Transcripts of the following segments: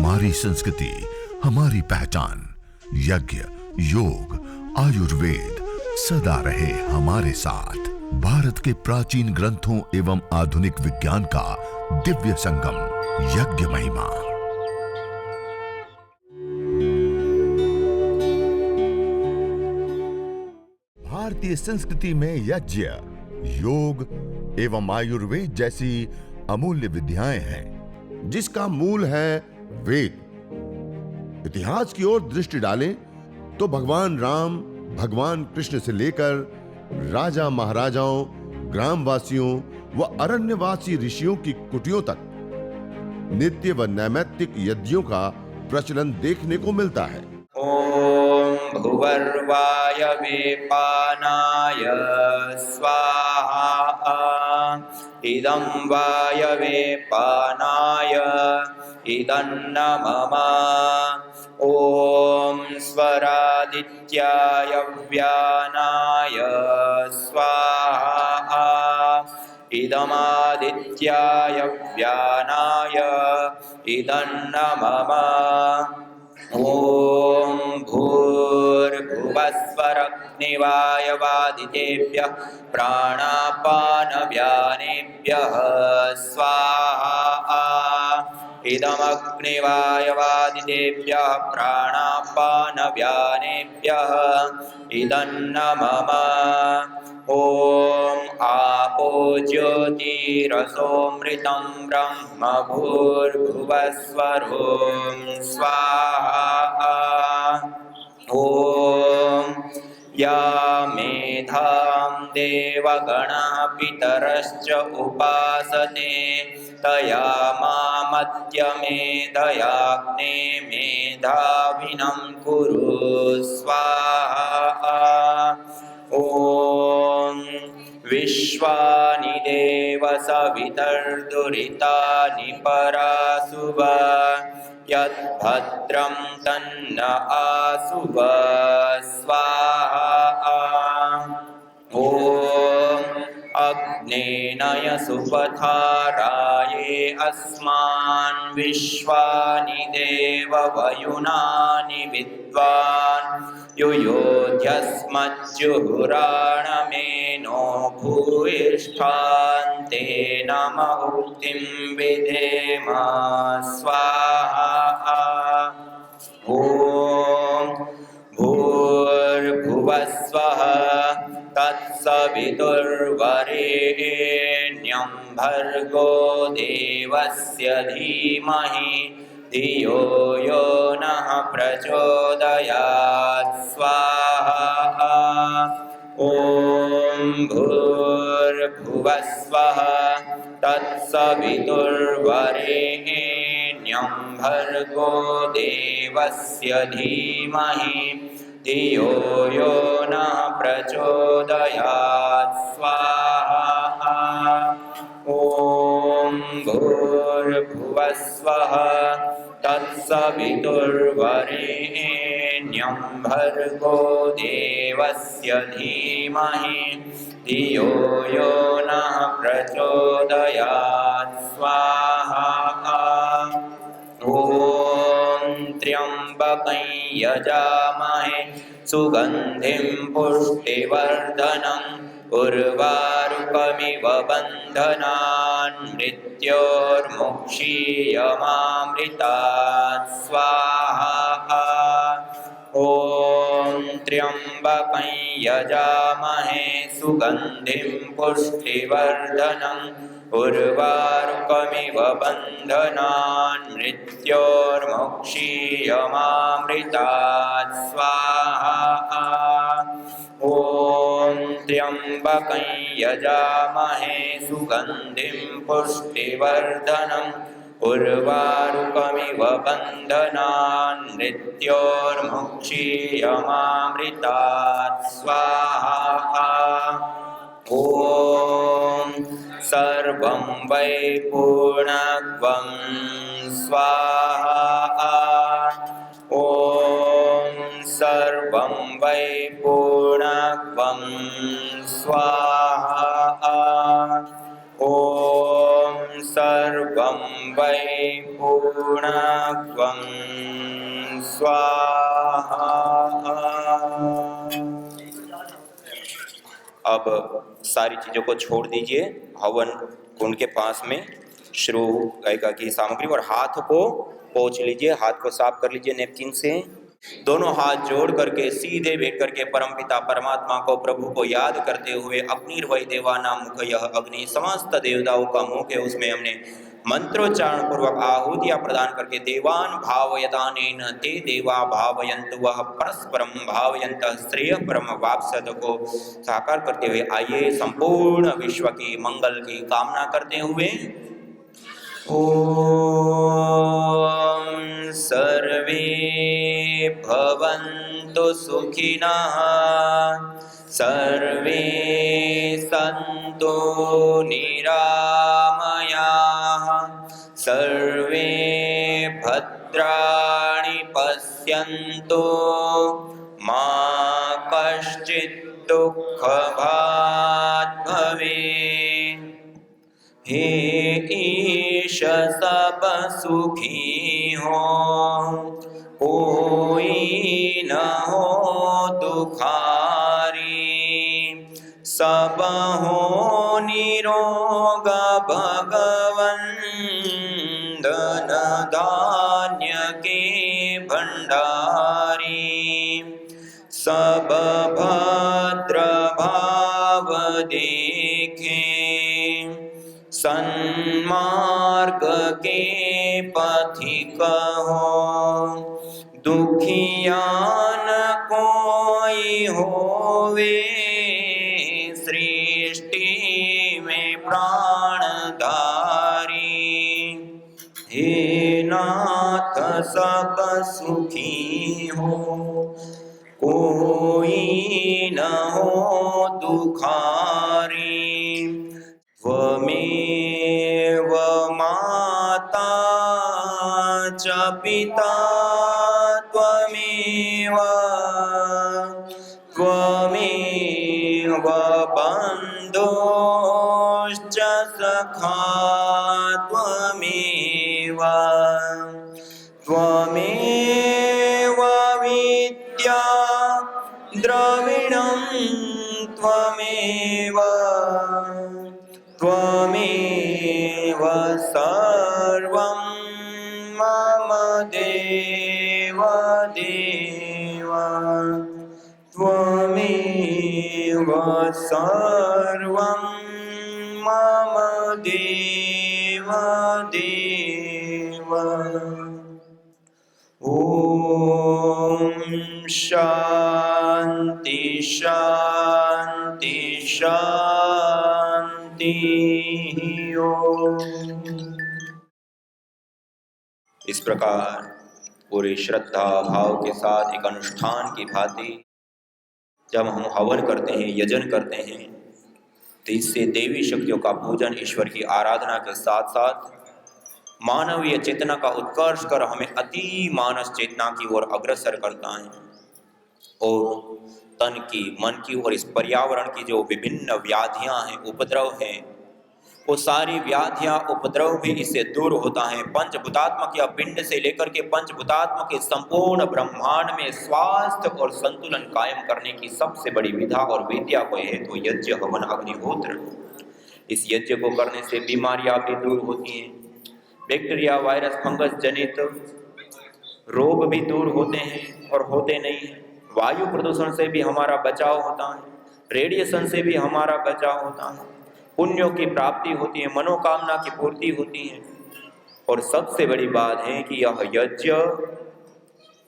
हमारी संस्कृति, हमारी पहचान। यज्ञ, योग, आयुर्वेद सदा रहे हमारे साथ। भारत के प्राचीन ग्रंथों एवं आधुनिक विज्ञान का दिव्य संगम, यज्ञ महिमा। भारतीय संस्कृति में यज्ञ, योग एवं आयुर्वेद जैसी अमूल्य विद्याएं हैं, जिसका मूल है वेद। इतिहास की ओर दृष्टि डालें तो भगवान राम, भगवान कृष्ण से लेकर राजा महाराजाओं, ग्रामवासियों व अरण्यवासी ऋषियों की कुटियों तक नित्य व नैमित्तिक यज्ञों का प्रचलन देखने को मिलता है। ओम भुवर्वायवे पानाय स्वाहा। इदं वायवे पानाय इदन्न मम। ओम स्वरादित्याय व्यानाय स्वाहा। इदमादित्याय व्यानाय इदन्न मम। ओम भूर्भुवस्वरग्निवायवादितेभ्यः प्राणापानव्यानेभ्यः स्वाहा। इदमग्निवायवादितेभ्यः प्राणापानव्यानेभ्यः इदन्न मम। ओम आपो ज्योतिरसोमृतं ब्रह्म भूर्भुवस्वरों स्वाहा। ओम या मेधां देवगणः पितरश्च उपासते तया मामद्यमेधयाग्ने मेधाविनं कुरु स्वाहा। ओम विश्वानि देव सवितर्दुरितानि परासुव यद्भद्रं तन्न आसुव स्वाहा। ओम अग्नेनय सुपथाराये अस्मान् विश्वानि देव वयुनानि विद्वान् युयोध्यस्मज्जुहुराणमेनो भूयिष्ठान्ते नम उक्तिं विधेम स्वाहा। ओम भूर्भुवस्वः तत्सवितुर्वरेण्यं भर्गो देवस्य धीमहि धियो यो नः प्रचोदयात् स्वाहा। ओम भूर्भुवस्वः तत्सवितुर्वरेण्यं भर्गो देवस्य धीमहि धियो यो नः प्रचोदयात् स्वाहा। ओम भूर्भुवस्वः तत्सवितुर्वरेण्यं भर्गो देवस्य धीमहि धियो यो नः प्रचोदयात् स्वाहा। ओम त्र्यंबकं यजामहे सुगंधिं पुष्टिवर्धनम् उर्वारुकमिव बन्धनान् मृत्योर्मुक्षीयमामृतात् स्वाहा। ओम त्र्यंबकं यजामहे सुगंधिं पुष्टिवर्धनम् उर्वारुकमिव बन्धनान् मृत्योर्मुक्षीयमामृतात् स्वाहा। ओम त्र्यंबकं यजामहे सुगंधिं पुष्टिवर्धनम् उर्वारुकमिव बन्धनान् मृत्योर्मुक्षीयमामृतात् स्वाहा। ओम सर्वं वै पूर्णत्वं स्वाहा। ओम सर्वं वै पूर्णत्वं स्वाहा। ओम सर्वं वै पूर्णत्वं पूर्णत्वं स्वाहा। अब सारी चीजों को छोड़ दीजिए, हवन कुंड के पास में शुरू गायिका की सामग्री और हाथ को पोंछ लीजिए, हाथ को साफ कर लीजिए नैपकिन से। दोनों हाथ जोड़ करके सीधे बैठ करके परमपिता परमात्मा को, प्रभु को याद करते हुए अपनी वै देवानां मुख यह अग्नि, समस्त देवताओं का मुख है, उसमें हमने मंत्रोच्चारण पूर्वक आहुतियां प्रदान करके देवान भावयतानेन ते देवा भावयन्तु वह परस्परम भावयन्तः श्रेय परम वाप्सद को साकार करते हुए आइए संपूर्ण विश्व की मंगल की कामना करते हुए ओम सर्वे भवन्तु सुखिनः सर्वे सन्तु निरामयाः सर्वे भद्राणि पश्यन्तु मा कश्चित् दुःखभाग् भवेत्। हे ईश सब सुखी हो, कोई न हो दुखारी, सब हो निरोग भगवन, धन धान्य के भंडारी, सब भद्र भाव देखे, सन्मार्ग के पथिक हो, दुखियान कोई होवे, सृष्टि में प्राणधारी। हे नाथ सब सुखी हो, कोई न हो दुखारी, त्वमेव माता च पिता त्वमेव, त्वमेव बन्धुश्च सखा त्वमेव, त्वमेव विद्या द्रविणं त्वमेव, त्वमेव सर्वं मम देव देव, त्वमेव सर्वं मम देव देव। ओम शांति शांति शांति ओम। इस प्रकार पूरी श्रद्धा भाव के साथ एक अनुष्ठान की भांति जब हम हवन करते हैं, यजन करते हैं, तो इससे देवी शक्तियों का पूजन, ईश्वर की आराधना के साथ साथ मानवीय चेतना का उत्कर्ष कर हमें अति मानस चेतना की ओर अग्रसर करता है और तन की, मन की और इस पर्यावरण की जो विभिन्न व्याधियां हैं, उपद्रव हैं, वो सारी व्याधियां उपद्रव भी इससे दूर होता है। पंचभूतात्मक या पिंड से लेकर के पंचभूतात्मक के संपूर्ण ब्रह्मांड में स्वास्थ्य और संतुलन कायम करने की सबसे बड़ी विधा और विद्या कोई है तो यज्ञ, हवन, अग्निहोत्र। इस यज्ञ को करने से बीमारियां भी दूर होती हैं, बैक्टीरिया, वायरस, फंगस जनित रोग भी दूर होते हैं और होते नहीं हैं। वायु प्रदूषण से भी हमारा बचाव होता है, रेडिएशन से भी हमारा बचाव होता है, पुण्यों की प्राप्ति होती है, मनोकामना की पूर्ति होती है। और सबसे बड़ी बात है कि यह यज्ञ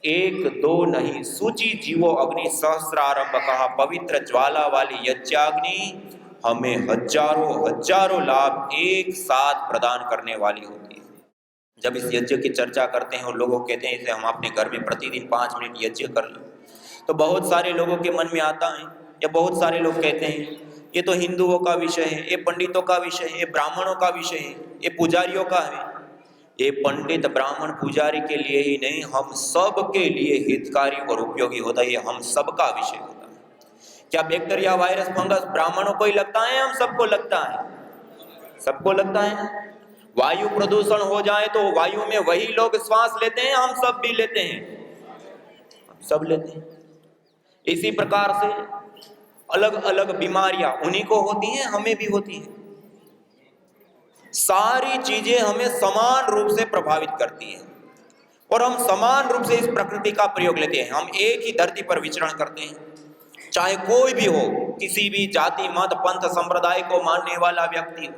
एक दो नहीं, सूची जीवो अग्नि सहस्रारंभ कहा, पवित्र ज्वाला वाली यज्ञाग्नि हमें हजारों हजारों लाभ एक साथ प्रदान करने वाली होती है। जब इस यज्ञ की चर्चा करते हैं और लोगों कहते हैं इसे हम अपने घर में प्रतिदिन 5 मिनट यज्ञ कर लें, तो बहुत सारे लोगों के मन में आता है या बहुत सारे लोग कहते हैं ये तो हिंदुओं का विषय है, ये पंडितों का विषय है, ये ब्राह्मणों का विषय है, ये पुजारियों का है। ये पंडित ब्राह्मण पुजारी के लिए ही नहीं, हम सब के लिए हितकारी और उपयोगी होता है, ये हम सबका विषय होता है। क्या बैक्टीरिया, वायरस, फंगस ब्राह्मणों को ही लगता है? हम सबको लगता है, सबको लगता है। वायु प्रदूषण हो जाए तो वायु में वही लोग श्वास लेते हैं, हम सब भी लेते हैं, हम सब लेते हैं। इसी प्रकार से अलग अलग बीमारियां उन्हीं को होती हैं, हमें भी होती हैं। सारी चीजें हमें समान रूप से प्रभावित करती हैं और हम समान रूप से इस प्रकृति का प्रयोग लेते हैं। हम एक ही धरती पर विचरण करते हैं, चाहे कोई भी हो, किसी भी जाति मत पंथ संप्रदाय को मानने वाला व्यक्ति हो,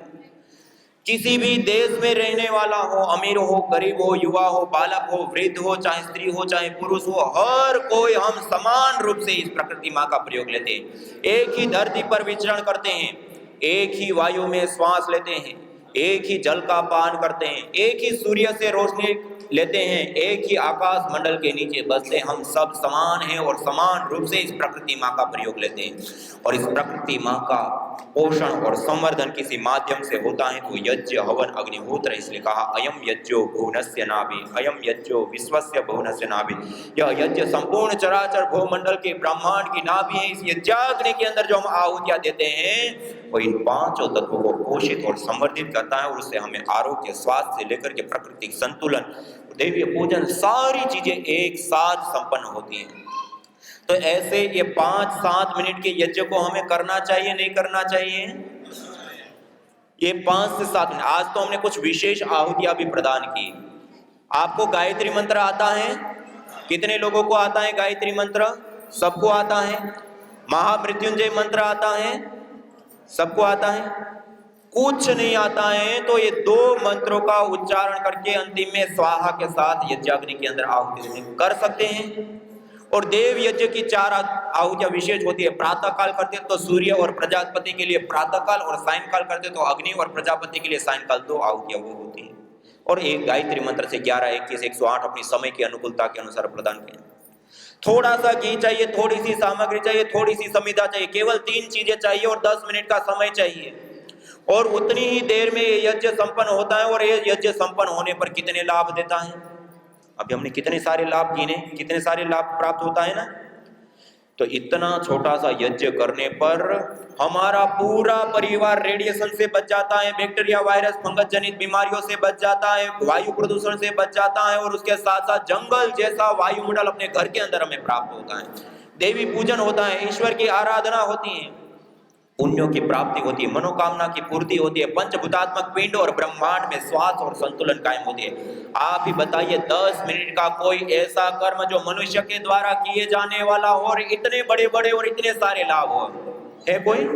किसी भी देश में रहने वाला हो, अमीर हो, गरीब हो, युवा हो, बालक हो, वृद्ध हो, चाहे स्त्री हो, चाहे पुरुष हो, हर कोई हम समान रूप से इस प्रकृति माँ का प्रयोग लेते हैं। एक ही धरती पर विचरण करते हैं, एक ही वायु में श्वास लेते हैं, एक ही जल का पान करते हैं, एक ही सूर्य से रोशनी लेते हैं, एक ही आकाश मंडल के नीचे बसते हैं। हम सब समान हैं और समान रूप से इस प्रकृति माँ का प्रयोग लेते हैं। और इस प्रकृति माँ का पोषण और संवर्धन किसी माध्यम से होता है तो यज्ञ हवन अग्निहोत्र, इसलिए कहा अयम यज्ञो भुवनस्य नाभि, अयम यज्ञो विश्वस्य भुवनस्य नाभि। यह यज्ञ संपूर्ण चराचर भूमंडल के ब्रह्मांड की नाभि है। इस यज्ञाग्नि के अंदर जो हम आहुतियां देते हैं वो इन पांचों तत्वों को पोषित और संवर्धित करता है और उससे हमें आरोग्य, स्वास्थ्य से लेकर के प्राकृतिक संतुलन, दैवीय पूजन, सारी चीजें एक साथ संपन्न होती हैं। तो ऐसे ये 5-7 मिनट के यज्ञ को हमें करना चाहिए, नहीं करना चाहिए? ये 5 से 7 मिनट। आज तो हमने कुछ विशेष आहुतियां भी प्रदान की। आपको गायत्री मंत्र आता है? कितने लोगों को आता है गायत्री मंत्र? सबको आता है। महामृत्युंजय मंत्र आता है? सबको आता है। कुछ नहीं आता है तो ये 2 मंत्रों का उच्चारण करके अंतिम में स्वाहा के साथ यज्ञाग्नि के अंदर आहुति कर सकते हैं। और देव यज्ञ की 4 आहुतियां विशेष होती है। प्रातः काल करते तो सूर्य और प्रजापति के लिए प्रातः काल, और सायंकाल करते तो अग्नि और प्रजापति के लिए सायंकाल। 2 आहुतियां वो होती है। और एक गायत्री मंत्र से 11, 21, 108 अपनी समय की अनुकूलता के अनुसार प्रदान किया। थोड़ा सा घी चाहिए, थोड़ी सी सामग्री चाहिए, थोड़ी सी संविदा चाहिए, केवल 3 चीजें चाहिए और 10 मिनट का समय चाहिए और उतनी ही देर में ये यज्ञ संपन्न होता है। और ये यज्ञ संपन्न होने पर कितने लाभ देता है? अभी हमने कितने सारे लाभ गिने, कितने सारे लाभ प्राप्त होता है ना। तो इतना छोटा सा यज्ञ करने पर हमारा पूरा परिवार रेडिएशन से बच जाता है, बैक्टीरिया, वायरस, फंगस जनित बीमारियों से बच जाता है, वायु प्रदूषण से बच जाता है और उसके साथ साथ जंगल जैसा वायुमंडल अपने घर के अंदर हमें प्राप्त होता है। देवी पूजन होता है, ईश्वर की आराधना होती है, पुण्यों की प्राप्ति होती है, मनोकामना की पूर्ति होती है, पंचभूतात्मक पिंड और ब्रह्मांड में श्वास और संतुलन कायम होती है। आप ही बताइए 10 मिनट का कोई ऐसा कर्म जो मनुष्य के द्वारा किए जाने वाला हो और इतने बड़े बड़े और इतने सारे लाभ हो, है कोई?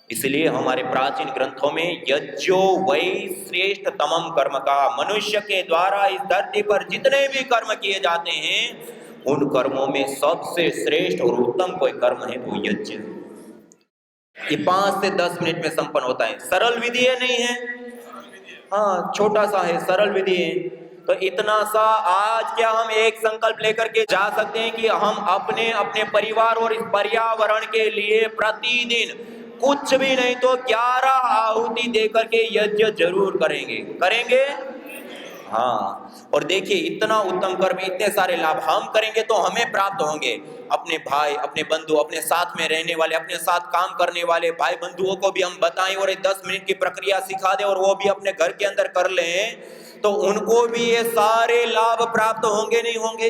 इसलिए हमारे प्राचीन ग्रंथों में यज्ञो वै श्रेष्ठ तमम कर्म का, मनुष्य के द्वारा इस धरती पर जितने भी कर्म किए जाते हैं उन कर्मों में सबसे श्रेष्ठ और उत्तम कोई कर्म है तो यज्ञ। ये 5 से 10 मिनट में संपन्न होता है। सरल विधि है, नहीं है? हाँ, छोटा सा है, सरल विधि है। तो इतना सा आज क्या हम एक संकल्प लेकर के जा सकते हैं कि हम अपने अपने परिवार और इस पर्यावरण के लिए प्रतिदिन कुछ भी नहीं तो 11 आहुति देकर के यज्ञ जरूर करेंगे। हाँ, और देखिए इतना उत्तम कर्म, इतने सारे लाभ हम करेंगे तो हमें प्राप्त होंगे। अपने भाई, अपने बंधु, अपने साथ में रहने वाले, अपने साथ काम करने वाले भाई बंधुओं को भी हम बताएं और 10 मिनट की प्रक्रिया सिखा दें और वो भी अपने घर के अंदर कर लें तो उनको भी ये सारे लाभ प्राप्त होंगे, नहीं होंगे?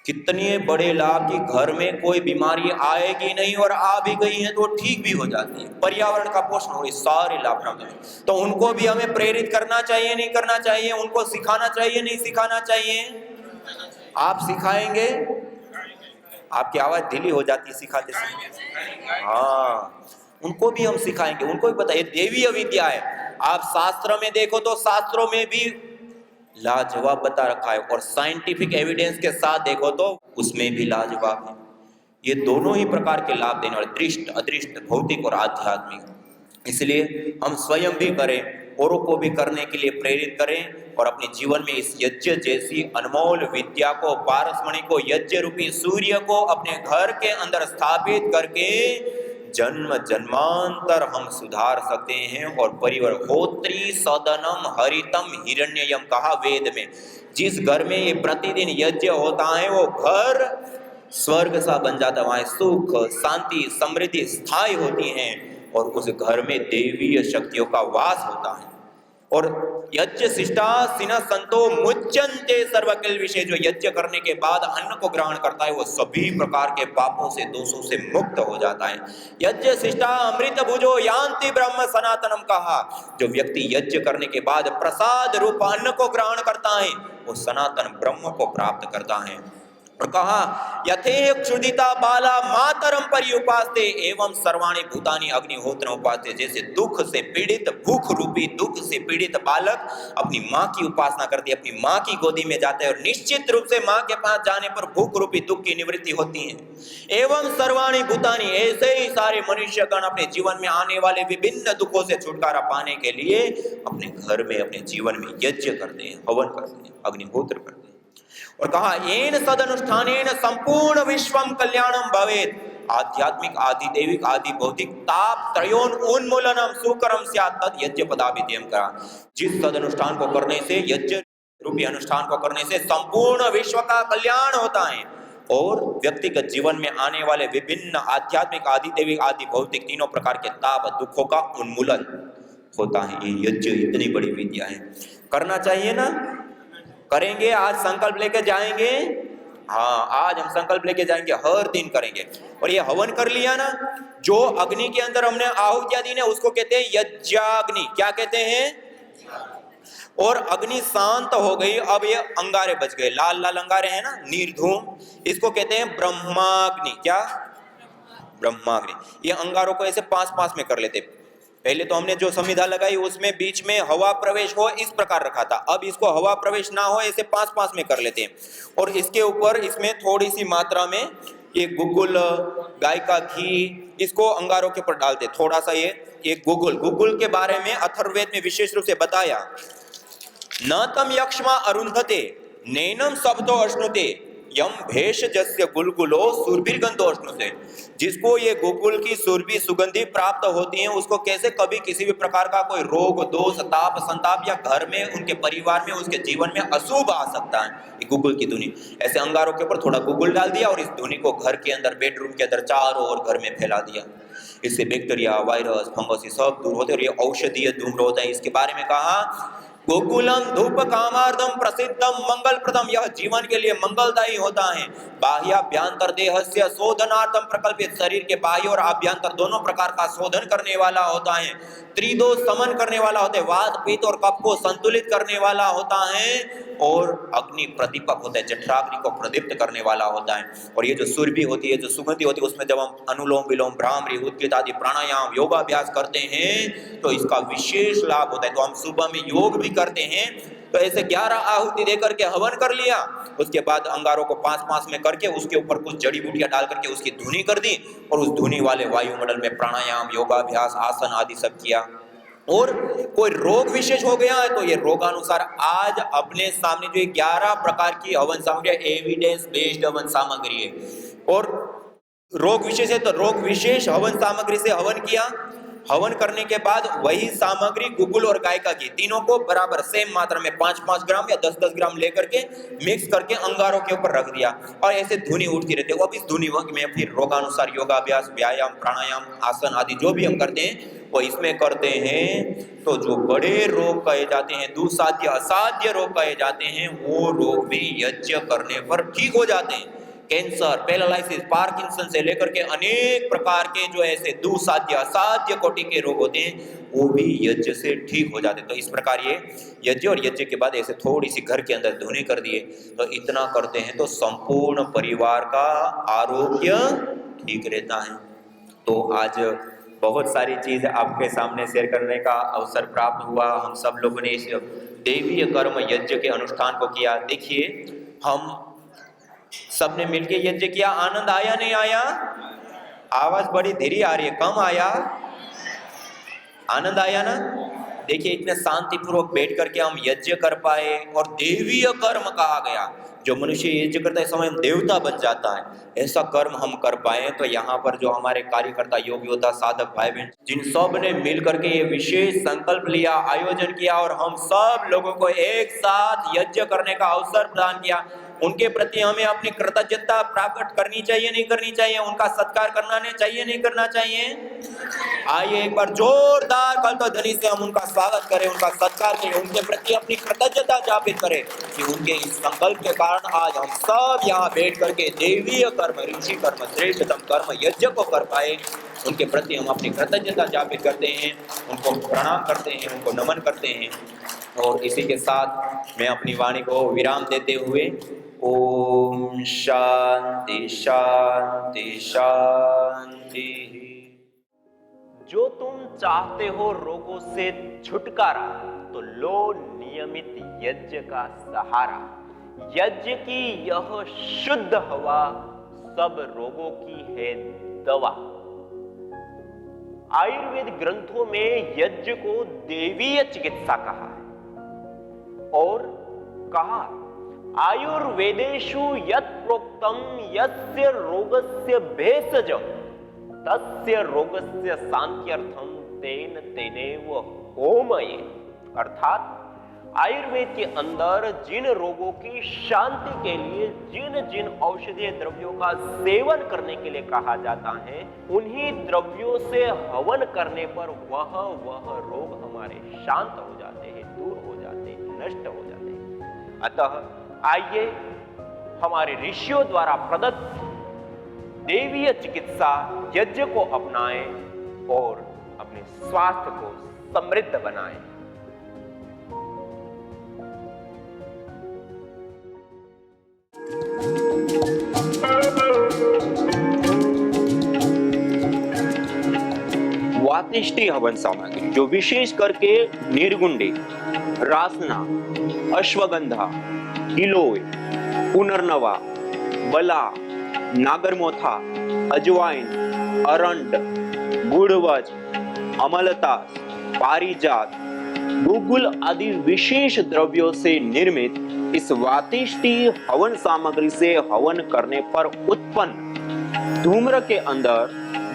कितने बड़े लाभ कि घर में कोई बीमारी आएगी नहीं और आ भी गई है तो ठीक भी हो जाती है, पर्यावरण का पोषण हो, सारे लाभ प्राप्त होंगे। तो उनको भी हमें प्रेरित करना चाहिए, नहीं करना चाहिए? उनको सिखाना चाहिए, नहीं सिखाना चाहिए? आप सिखाएंगे? आपकी आवाज ढीली हो जाती है सिखाते समय। हाँ, उनको भी हम सिखाएंगे, उनको भी बताइए देवीय विद्या है। आप शास्त्र में देखो तो शास्त्रों में भी लाजवाब बता रखा है और साइंटिफिक एविडेंस के साथ देखो तो उसमें भी लाजवाब है। ये दोनों ही प्रकार के लाभ देने वाले, दृष्ट, अदृष्ट, भौतिक और आध्यात्मिक। इसलिए हम स्वयं भी करें, औरों को भी करने के लिए प्रेरित करें और अपने जीवन में इस यज्ञ जैसी अनमोल विद्या को, पारसमणि को, यज्ञ रूपी सूर्य को अपने घर के अंदर स्थापित करके जन्म जन्मांतर हम सुधार सकते हैं। और परिवार होत्री सदनम हरितम हिरण्ययम कहा वेद में। जिस घर में ये प्रतिदिन यज्ञ होता है वो घर स्वर्ग सा बन जाता है, वहां सुख, शांति, समृद्धि स्थायी होती है। और उस घर में देवीय शक्तियों का वास होता है। और यज्ञ शिष्टा सिना संतो मुच्यन्ते सर्वकिल विषय, जो यज्ञ करने के बाद अन्न को ग्रहण करता है वो सभी प्रकार के पापों से, दोषों से मुक्त हो जाता है। यज्ञ शिष्टा अमृत भुजो यान्ति ब्रह्म सनातनम कहा, जो व्यक्ति यज्ञ करने के बाद प्रसाद रूप अन्न को ग्रहण करता है वो सनातन ब्रह्म को प्राप्त करता है। और कहा यथे क्षुदिता बाला मातरम पर्युपास्ते एवं सर्वाणि भूतानि अग्निहोत्र उपास्ते, जैसे दुख से पीड़ित, भूख रूपी दुख से पीड़ित बालक अपनी माँ की उपासना करती है, अपनी माँ की गोदी में जाता है और निश्चित रूप से माँ के पास जाने पर भूख रूपी दुख की निवृत्ति होती है। एवं सर्वाणि भूतानि, ऐसे ही सारे मनुष्यगण अपने जीवन में आने वाले विभिन्न दुखों से छुटकारा पाने के लिए अपने घर में, अपने जीवन में यज्ञ करते हैं, हवन करते हैं, अग्निहोत्र करते हैं। और कहा येन सदनुष्ठानेन संपूर्ण विश्वम कल्याणम भवेत्, आध्यात्मिक, आदि दैविक, आदि भौतिक ताप त्रयोन उन्मूलनम सुकरम स्यात् तद यज्ञ पदाभिधेयम करा। जिस सदनुष्ठान को करने से, यज्ञ रूपी अनुष्ठान को करने से संपूर्ण विश्व का कल्याण होता है और व्यक्तिगत जीवन में आने वाले विभिन्न आध्यात्मिक, आदि दैविक, आदि भौतिक तीनों प्रकार के ताप दुखों का उन्मूलन होता है। ये यज्ञ इतनी बड़ी विद्या है, करना चाहिए ना? करेंगे? आज संकल्प लेके जाएंगे? हाँ, आज हम संकल्प लेके जाएंगे, हर दिन करेंगे। और ये हवन कर लिया ना, जो अग्नि के अंदर हमने आहुतियां दी ना उसको कहते हैं यज्ञाग्नि। क्या कहते हैं? और अग्नि शांत हो गई, अब ये अंगारे बच गए, लाल लाल अंगारे हैं ना, निर्धूम, इसको कहते हैं ब्रह्माग्नि। क्या? ब्रह्माग्नि। ये अंगारों को ऐसे पास पास में कर लेते। पहले तो हमने जो संविधा लगाई उसमें बीच में हवा प्रवेश हो इस प्रकार रखा था, अब इसको हवा प्रवेश ना हो ऐसे पास पास में कर लेते हैं। और इसके ऊपर इसमें थोड़ी सी मात्रा में ये गुगुल, गाय का घी, इसको अंगारों के ऊपर डालते, थोड़ा सा। ये गुगुल के बारे में अथर्ववेद में विशेष रूप से बताया, न तम यक्ष्मा अरुंधते नैनम शब्दो अश्नुते यम भेष जस्य गुलगुलो सुरभिर्गंधो अश्नुते। जिसको ये गुगुल की सुरभि सुगंधि प्राप्त होती है उसको कैसे कभी किसी भी प्रकार का कोई रोग, दोष, ताप, संताप या घर में, उनके परिवार में, उसके जीवन में अशुभ आ सकता है। ये गुगुल की धुनी, ऐसे अंगारों के ऊपर थोड़ा गुगुल डाल दिया और इस धुनी को घर के अंदर, बेडरूम के अंदर चारों ओर घर में फैला दिया। इससे बैक्टीरिया, वायरस, फंगस ये सब दूर होते और ये औषधीय धूम्र होता है। इसके बारे में कहा गोकुलम धूप कामार्दम प्रसिद्धम मंगल प्रदम, यह जीवन के लिए मंगलदायी होता है। बाह्याभ्यंतर देहस्य शोधनार्थम प्रकल्पित, शरीर के बाह्य और आभ्यंतर दोनों प्रकार का शोधन करने वाला होता है। त्रिदोष समन करने वाला होता है, वात पित्त और कफ को संतुलित करने वाला होता है। और अग्नि प्रदीपक होता है, जठराग्नि को प्रदीप्त करने वाला होता है। और ये जो सुरभि होती है, जो सुगंधि होती है, उसमें जब हम अनुलोम विलोम, भ्रामरी, उद्गीत आदि प्राणायाम, योगाभ्यास करते हैं तो इसका विशेष लाभ होता है। तो हम सुबह में योग भी करते हैं, तो ऐसे 11 आहुति देकर के हवन कर लिया, उसके बाद अंगारों को पास पास में करके उसके ऊपर कुछ जड़ी बूटियां डाल करके उसकी धुनी कर दी और उस धुनी वाले वायुमंडल में प्राणायाम, योगाभ्यास, आसन आदि सब किया। और कोई रोग विशेष हो गया है तो ये रोगानुसार आज अपने सामने जो 11 प्रकार की हवन सामग्री, एविडेंस बेस्ड हवन सामग्री है। और रोग विशेष है तो रोग विशेष हवन सामग्री से हवन किया। हवन करने के बाद वही सामग्री गुगुल और गाय का घी तीनों को बराबर सेम मात्रा में 5-5 ग्राम या 10-10 ग्राम लेकर के मिक्स करके अंगारों के ऊपर रख दिया और ऐसे धुनी उठती रहती है। अब इस धुनी में फिर रोगानुसार योगाभ्यास, व्यायाम, प्राणायाम, आसन आदि जो भी हम करते हैं वो इसमें करते हैं। तो जो बड़े रोग कहे जाते हैं, दुस्साध्य असाध्य रोग कहे जाते हैं, वो रोग भी यज्ञ करने पर ठीक हो जाते हैं। कैंसर, पैरालिसिस, पार्किंसन से लेकर के अनेक प्रकार के जो ऐसे दुस्साध्य असाध्य कोटि के रोग होते हैं वो भी यज्ञ से ठीक हो जाते हैं। तो इस प्रकार ये यज्ञ और यज्ञ के बाद ऐसे थोड़ी सी घर के अंदर धुनी कर दिए, तो इतना करते हैं तो संपूर्ण परिवार का आरोग्य ठीक रहता है। तो आज बहुत सारी चीज आपके सामने शेयर करने का अवसर प्राप्त हुआ। हम सब लोगों ने इस देवीय कर्म यज्ञ के अनुष्ठान को किया। देखिए हम सबने मिलके यज्ञ किया, आनंद आया नहीं आया? आवाज बड़ी धीरे आ रही है, कम आया? आनंद आया ना? देखिए इतने शांतिपूर्वक बैठ करके हम यज्ञ कर पाए और देवीय कर्म कहा गया। जो मनुष्य यज्ञ करता है समय देवता बन जाता है, ऐसा कर्म हम कर पाए। तो यहाँ पर जो हमारे कार्यकर्ता, योगी योद्धा, साधक भाई बहन, जिन सब ने मिल करके ये विशेष संकल्प लिया, आयोजन किया और हम सब लोगों को एक साथ यज्ञ करने का अवसर प्रदान किया, उनके प्रति हमें अपनी कृतज्ञता प्रकट करनी चाहिए नहीं करनी चाहिए? उनका सत्कार करना नहीं चाहिए नहीं करना चाहिए? आइए एक बार जोरदार कल्पध्वनि से हम उनका स्वागत करें, उनका सत्कार करें, उनके प्रति अपनी कृतज्ञता ज्ञापित करें कि उनके इस संकल्प के कारण आज हम सब यहाँ बैठ करके देवीय कर्म, ऋषि कर्म, श्रेष्ठतम कर्म यज्ञ को कर पाए। उनके प्रति हम अपनी कृतज्ञता ज्ञापित करते हैं, उनको प्रणाम करते हैं, उनको नमन करते हैं। और इसी के साथ मैं अपनी वाणी को विराम देते हुए ओम शांति शांति शांति। जो तुम चाहते हो रोगों से छुटकारा, तो लो नियमित यज्ञ का सहारा। यज्ञ की यह शुद्ध हवा सब रोगों की है दवा। आयुर्वेद ग्रंथों में यज्ञ को देवीय चिकित्सा कहा है और कहा आयुर्वेदेषु यत् प्रोक्तम यस्य रोगस्य भेषजम् तस्य रोगस्य शांत्यर्थम तेन तेनेव होमये। अर्थात आयुर्वेद के अंदर जिन रोगों की शांति के लिए जिन जिन औषधीय द्रव्यों का सेवन करने के लिए कहा जाता है, उन्हीं द्रव्यों से हवन करने पर वह रोग हमारे शांत हो जाते हैं, दूर हो जाते हैं, नष्ट हो जाते हैं। अतः आइए हमारे ऋषियों द्वारा प्रदत्त देवीय चिकित्सा यज्ञ को अपनाएं और अपने स्वास्थ्य को समृद्ध बनाएं। वातिष्ठी हवन सामग्री जो विशेष करके निर्गुंडी, रासना, अश्वगंधा, गिलोय, पुनर्नवा, बला, नागरमोथा, अजवाइन, अरंड, गुड़वज, अमलतास, पारिजात, गुगुल आदि विशेष द्रव्यों से निर्मित इस वातिष्ठी हवन सामग्री से हवन करने पर उत्पन्न धूम्र के अंदर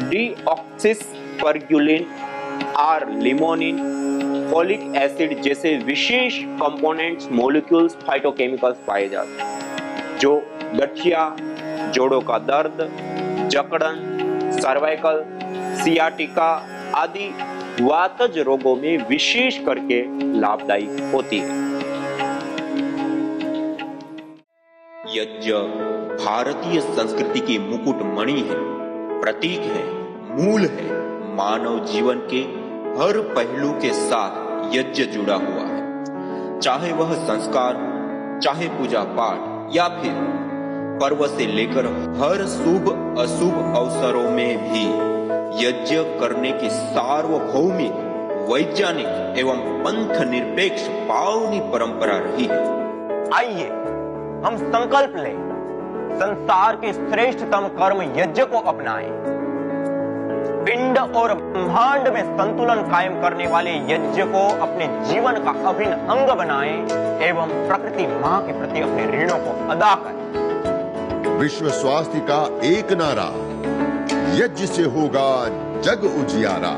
डीऑक्सिस्पर्गुलिन, आर लिमोनिन, फोलिक एसिड जैसे विशेष कंपोनेंट्स, मॉलिक्यूल्स, फाइटोकेमिकल्स पाए जाते हैं जो गठिया, जोड़ों का दर्द, जकड़न, सर्वाइकल, सियाटिका आदि वातज रोगों में विशेष करके लाभदायी होती है। यज्ञ भारतीय संस्कृति की मुकुट मणि है, प्रतीक है, मूल है। मानव जीवन के हर पहलू के साथ यज्ञ जुड़ा हुआ है, चाहे वह संस्कार, चाहे पूजा पाठ या फिर पर्व से लेकर हर शुभ अशुभ अवसरों में भी यज्ञ करने की सार्वभौमिक, वैज्ञानिक एवं पंथ निरपेक्ष पावनी परंपरा रही है। आइए हम संकल्प लें, संसार के श्रेष्ठतम कर्म यज्ञ को अपनाएं। पिंड और ब्रह्मांड में संतुलन कायम करने वाले यज्ञ को अपने जीवन का अभिन्न अंग बनाएं एवं प्रकृति मां के प्रति अपने ऋणों को अदा करें। विश्व स्वास्थ्य का एक नारा, यज्ञ से होगा जग उजियारा।